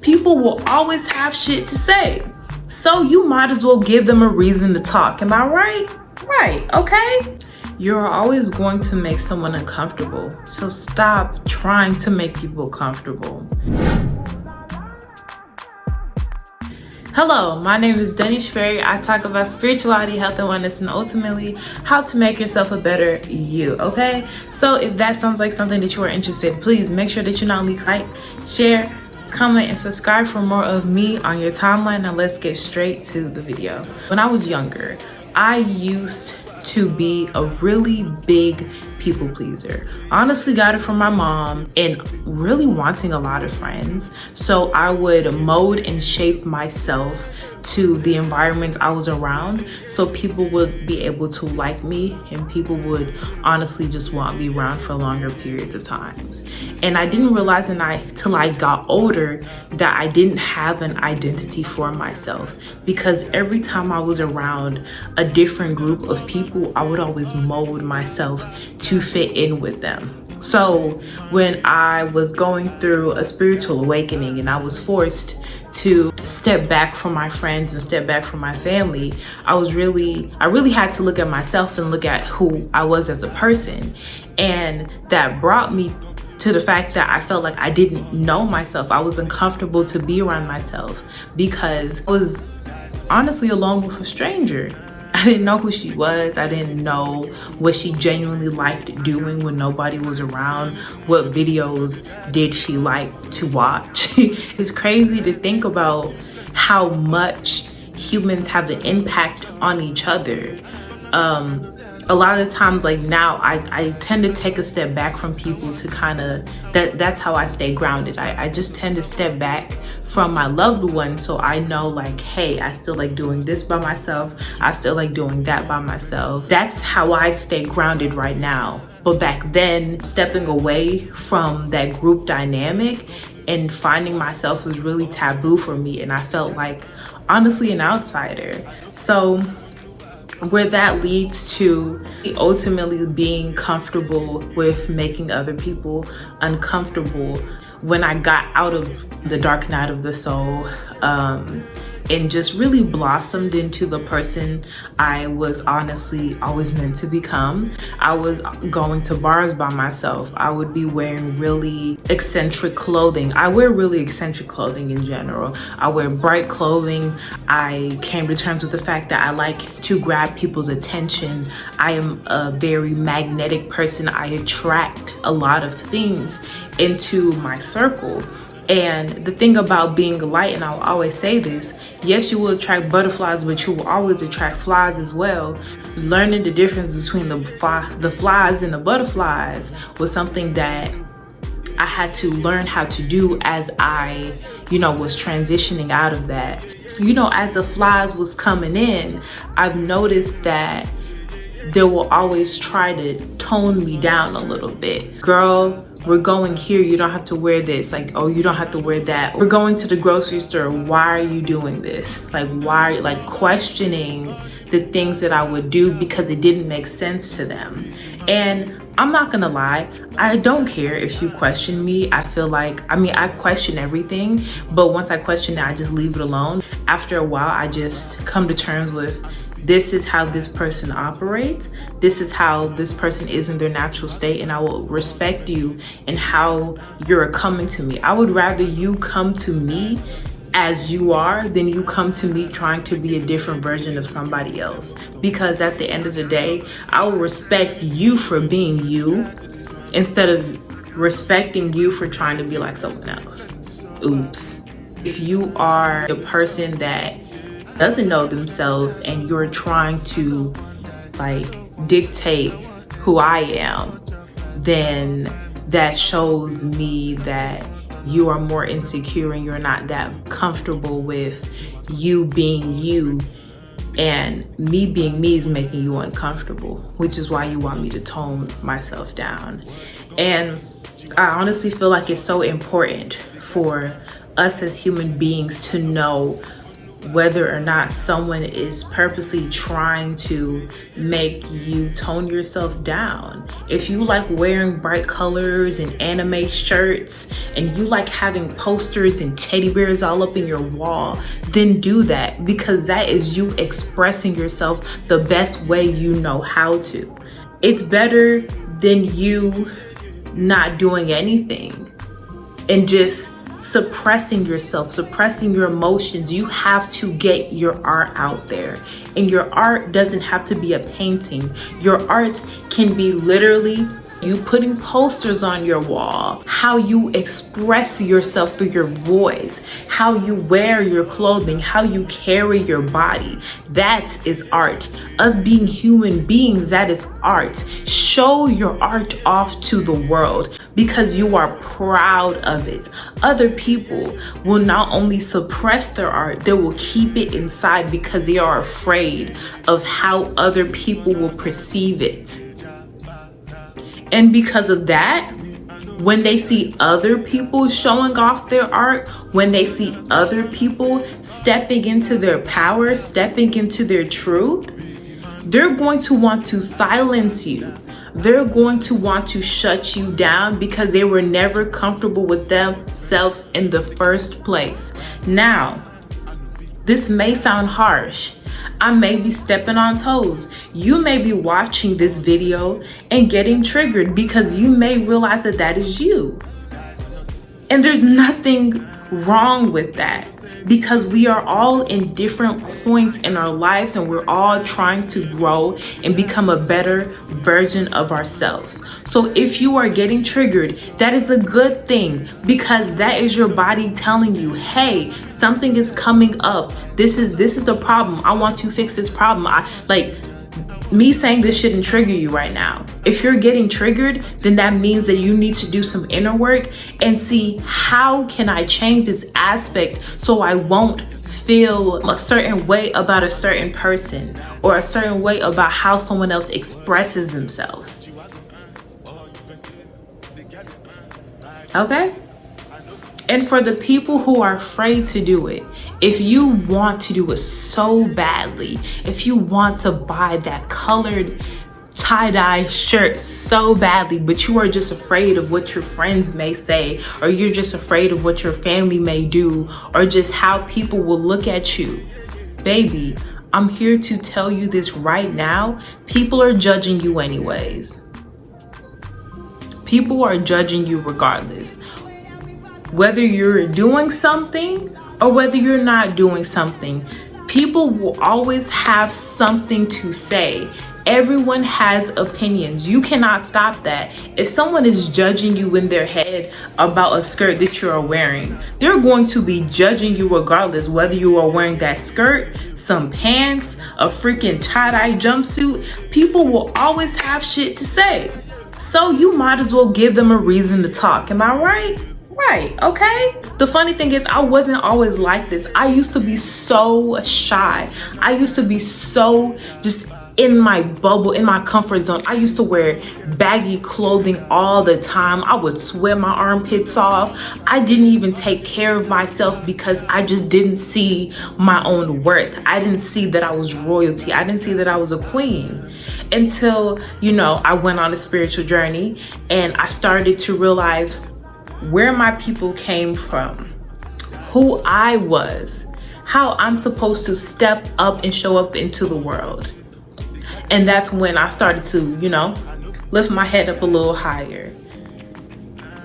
People will always have shit to say. So you might as well give them a reason to talk. Am I right? Right, okay? You're always going to make someone uncomfortable. So stop trying to make people comfortable. Hello, my name is Denishe. I talk about spirituality, health and wellness, and ultimately how to make yourself a better you, okay? So if that sounds like something that you are interested in, please make sure that you not only like, share, comment, and subscribe for more of me on your timeline. Now let's get straight to the video. When I was younger, I used to be a really big people pleaser. Honestly got it from my mom and really wanting a lot of friends. So I would mold and shape myself to the environments I was around so people would be able to like me and people would honestly just want me around for longer periods of times. And I didn't realize till I got older that I didn't have an identity for myself, because every time I was around a different group of people, I would always mold myself to fit in with them. So when I was going through a spiritual awakening and I was forced to step back from my friends and step back from my family, I really had to look at myself and look at who I was as a person. And that brought me to the fact that I felt like I didn't know myself. I was uncomfortable to be around myself because I was honestly alone with a stranger. I didn't know who she was. I didn't know what she genuinely liked doing when nobody was around. What videos did she like to watch? It's crazy to think about how much humans have an impact on each other. A lot of times, like now, I tend to take a step back from people to kind of, that's how I stay grounded. I just tend to step back from my loved one so I know like, hey, I still like doing this by myself. I still like doing that by myself. That's how I stay grounded right now. But back then, stepping away from that group dynamic and finding myself was really taboo for me. And I felt like, honestly, an outsider. So where that leads to ultimately being comfortable with making other people uncomfortable. When I got out of the dark night of the soul and just really blossomed into the person I was honestly always meant to become, I was going to bars by myself. I would be wearing really eccentric clothing. I wear really eccentric clothing in general. I wear bright clothing. I came to terms with the fact that I like to grab people's attention. I am a very magnetic person. I attract a lot of things into my circle. And the thing about being a light, and I'll always say this, yes, you will attract butterflies, but you will always attract flies as well. Learning the difference between the flies and the butterflies was something that I had to learn how to do as I, was transitioning out of that. As the flies was coming in, I've noticed that they will always try to tone me down a little bit. Girl, we're going here, you don't have to wear this. Like, oh, you don't have to wear that. We're going to the grocery store, why are you doing this? Like, why, like questioning the things that I would do because it didn't make sense to them. And I'm not gonna lie, I don't care if you question me. I feel like, I question everything, but once I question it, I just leave it alone. After a while, I just come to terms with, this is how this person operates. This is how this person is in their natural state, and I will respect you and how you're coming to me. I would rather you come to me as you are than you come to me trying to be a different version of somebody else. Because at the end of the day, I will respect you for being you instead of respecting you for trying to be like someone else. Oops. If you are the person that doesn't know themselves and you're trying to like dictate who I am, then that shows me that you are more insecure and you're not that comfortable with you being you, and me being me is making you uncomfortable, which is why you want me to tone myself down. And I honestly feel like it's so important for us as human beings to know whether or not someone is purposely trying to make you tone yourself down. If you like wearing bright colors and anime shirts, and you like having posters and teddy bears all up in your wall, then do that, because that is you expressing yourself the best way you know how to. It's better than you not doing anything and just suppressing yourself, suppressing your emotions. You have to get your art out there. And your art doesn't have to be a painting. Your art can be literally you putting posters on your wall, how you express yourself through your voice, how you wear your clothing, how you carry your body. That is art. Us being human beings, that is art. Show your art off to the world because you are proud of it. Other people will not only suppress their art, they will keep it inside because they are afraid of how other people will perceive it. And because of that, when they see other people showing off their art, when they see other people stepping into their power, stepping into their truth, they're going to want to silence you. They're going to want to shut you down because they were never comfortable with themselves in the first place. Now, this may sound harsh. I may be stepping on toes. You may be watching this video and getting triggered because you may realize that that is you. And there's nothing wrong with that because we are all in different points in our lives and we're all trying to grow and become a better version of ourselves. So if you are getting triggered, that is a good thing because that is your body telling you, hey, something is coming up. This is a problem. I want to fix this problem. Me saying this shouldn't trigger you right now. If you're getting triggered, then that means that you need to do some inner work and see how can I change this aspect so I won't feel a certain way about a certain person or a certain way about how someone else expresses themselves. Okay? And for the people who are afraid to do it, if you want to do it so badly, if you want to buy that colored tie-dye shirt so badly, but you are just afraid of what your friends may say, or you're just afraid of what your family may do, or just how people will look at you, baby, I'm here to tell you this right now. People are judging you anyways. People are judging you regardless. Whether you're doing something or whether you're not doing something, people will always have something to say. Everyone has opinions. You cannot stop that. If someone is judging you in their head about a skirt that you are wearing, they're going to be judging you regardless whether you are wearing that skirt, some pants, a freaking tie-dye jumpsuit. People will always have shit to say. So you might as well give them a reason to talk. Am I right? Right, okay? The funny thing is I wasn't always like this. I used to be so shy. I used to be so just in my bubble, in my comfort zone. I used to wear baggy clothing all the time. I would sweat my armpits off. I didn't even take care of myself because I just didn't see my own worth. I didn't see that I was royalty. I didn't see that I was a queen. Until, I went on a spiritual journey and I started to realize where my people came from, who I was, how I'm supposed to step up and show up into the world. And that's when I started to, lift my head up a little higher,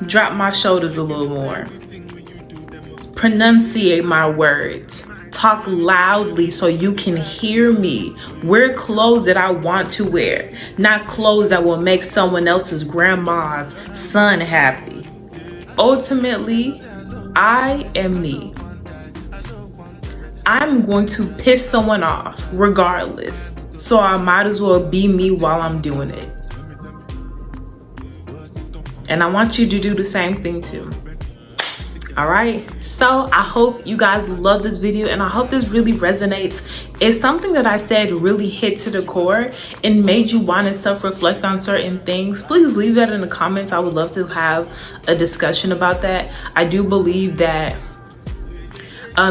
drop my shoulders a little more, pronunciate my words, talk loudly so you can hear me, wear clothes that I want to wear, not clothes that will make someone else's grandma's son happy. Ultimately, I am me. I'm going to piss someone off regardless. So I might as well be me while I'm doing it. And I want you to do the same thing too. All right? So I hope you guys love this video and I hope this really resonates. If something that I said really hit to the core and made you want to self-reflect on certain things, please leave that in the comments. I would love to have a discussion about that. I do believe that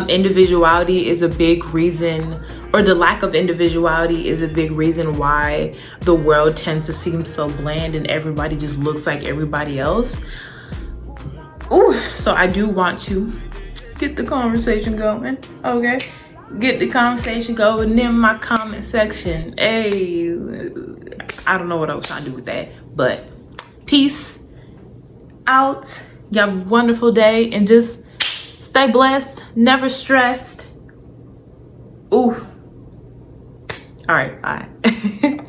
Individuality is a big reason, or the lack of individuality is a big reason why the world tends to seem so bland and everybody just looks like everybody else. Ooh, so I do want to get the conversation going, okay? Get the conversation going in my comment section. Hey, I don't know what I was trying to do with that, but peace out. You have a wonderful day and just stay blessed, never stressed. Ooh. All right, bye.